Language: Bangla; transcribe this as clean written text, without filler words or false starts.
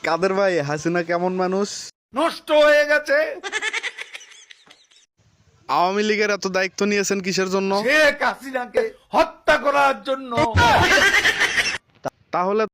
কাদের ভাই, হাসিনা কেমন মানুষ? নষ্ট হয়ে গেছে। আওয়ামী লীগের এত দায়িত্ব নিয়েছেন কিসের জন্য? শেখ হাসিনাকে হত্যা করার জন্য। তাহলে